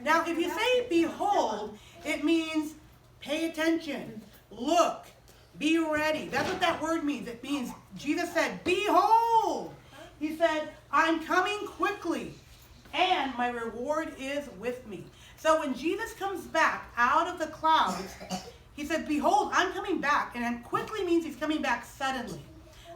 Now, if you say behold, it means pay attention, look, be ready. That's what that word means. It means Jesus said, behold. He said, I'm coming quickly, and my reward is with me. So when Jesus comes back out of the clouds, he said, behold, I'm coming back. And quickly means he's coming back suddenly.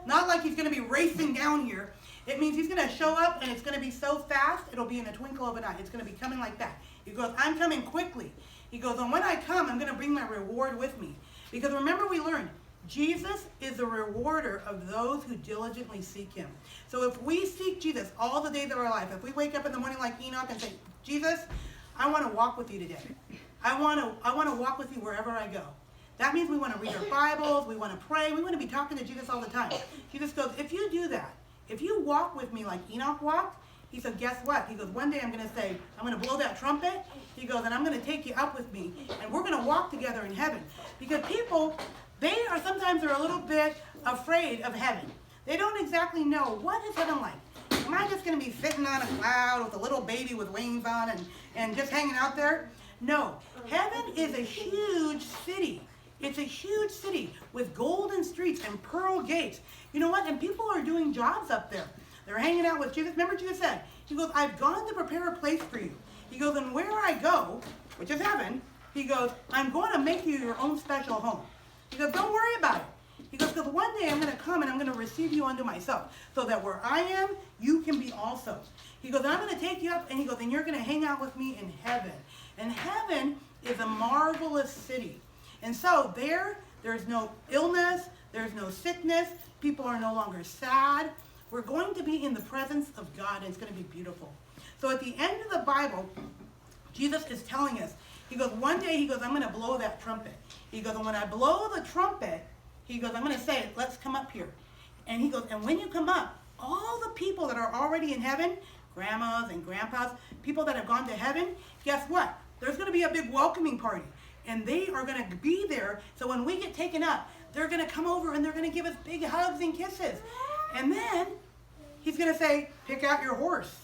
Not like he's going to be racing down here. It means he's going to show up, and it's going to be so fast, it'll be in a twinkle of an eye. It's going to be coming like that. He goes, I'm coming quickly. He goes, and when I come, I'm going to bring my reward with me. Because remember, we learned, Jesus is the rewarder of those who diligently seek him. So if we seek Jesus all the days of our life, if we wake up in the morning like Enoch and say, Jesus, I want to walk with you today. I want to walk with you wherever I go. That means we want to read our Bibles, we want to pray, we want to be talking to Jesus all the time. Jesus goes, if you do that, if you walk with me like Enoch walked, he said, guess what? He goes, one day I'm going to say, I'm going to blow that trumpet. He goes, and I'm going to take you up with me, and we're going to walk together in heaven. Because people, sometimes they're a little bit afraid of heaven. They don't exactly know, what is heaven like? Am I just going to be sitting on a cloud with a little baby with wings on and just hanging out there? No. Heaven is a huge city. It's a huge city with golden streets and pearl gates. You know what? And people are doing jobs up there. They're hanging out with Jesus. Remember Jesus said, he goes, I've gone to prepare a place for you. He goes, and where I go, which is heaven, he goes, I'm going to make you your own special home. He goes, don't worry about it. He goes, because one day I'm going to come and I'm going to receive you unto myself, so that where I am, you can be also. He goes, and I'm going to take you up, and he goes, and you're going to hang out with me in heaven. And heaven is a marvelous city. And so there's no illness, there's no sickness, people are no longer sad. We're going to be in the presence of God, and it's going to be beautiful. So at the end of the Bible, Jesus is telling us, he goes, one day, he goes, I'm going to blow that trumpet. He goes, and when I blow the trumpet, he goes, I'm going to say, let's come up here. And he goes, and when you come up, all the people that are already in heaven, grandmas and grandpas, people that have gone to heaven, guess what? There's going to be a big welcoming party. And they are going to be there. So when we get taken up, they're going to come over and they're going to give us big hugs and kisses. And then he's going to say, pick out your horse,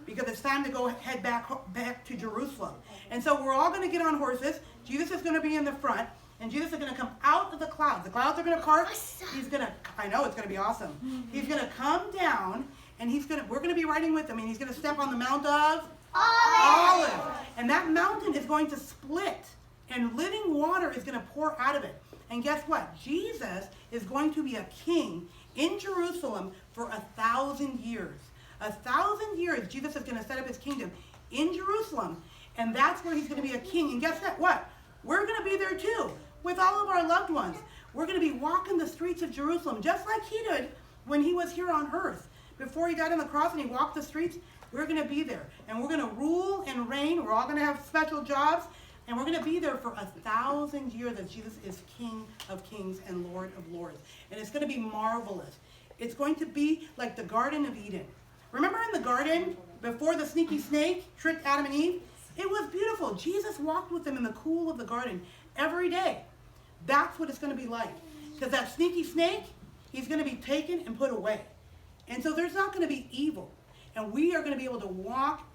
because it's time to go head back to Jerusalem. And so we're all going to get on horses. Jesus is going to be in the front, and Jesus is going to come out of the clouds. The clouds are going to part. He's going to, I know it's going to be awesome. He's going to come down, and we're going to be riding with him, and he's going to step on the Mount of Olives. And that mountain is going to split, and living water is going to pour out of it. And guess what? Jesus is going to be a king in Jerusalem for 1,000 years. 1,000 years, Jesus is going to set up his kingdom in Jerusalem, and that's where he's going to be a king. And guess what? We're going to be there too, with all of our loved ones. We're going to be walking the streets of Jerusalem, just like he did when he was here on earth. Before he died on the cross and he walked the streets, we're going to be there. And we're going to rule and reign. We're all going to have special jobs. And we're going to be there for 1,000 years as Jesus is King of Kings and Lord of Lords. And it's going to be marvelous. It's going to be like the Garden of Eden. Remember in the garden, before the sneaky snake tricked Adam and Eve? It was beautiful. Jesus walked with them in the cool of the garden every day. That's what it's going to be like. Because that sneaky snake, he's going to be taken and put away. And so there's not going to be evil. And we are going to be able to walk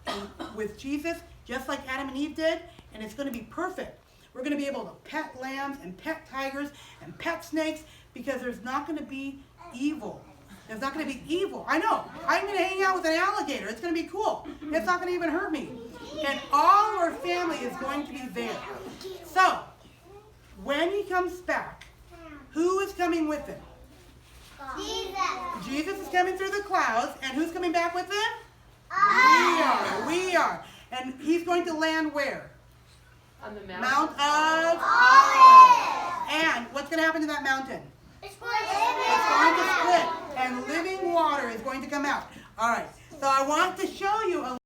with Jesus just like Adam and Eve did, and it's going to be perfect. We're going to be able to pet lambs and pet tigers and pet snakes, because there's not going to be evil. There's not going to be evil. I know. I'm going to hang out with an alligator. It's going to be cool. It's not going to even hurt me. And all our family is going to be there. So, when he comes back, who is coming with him? Jesus. Jesus is coming through the clouds, and who's coming back with him? We are. And he's going to land where? On the Mount of Olives. And what's going to happen to that mountain? It's going to split, and living water is going to come out. All right, so I want to show you a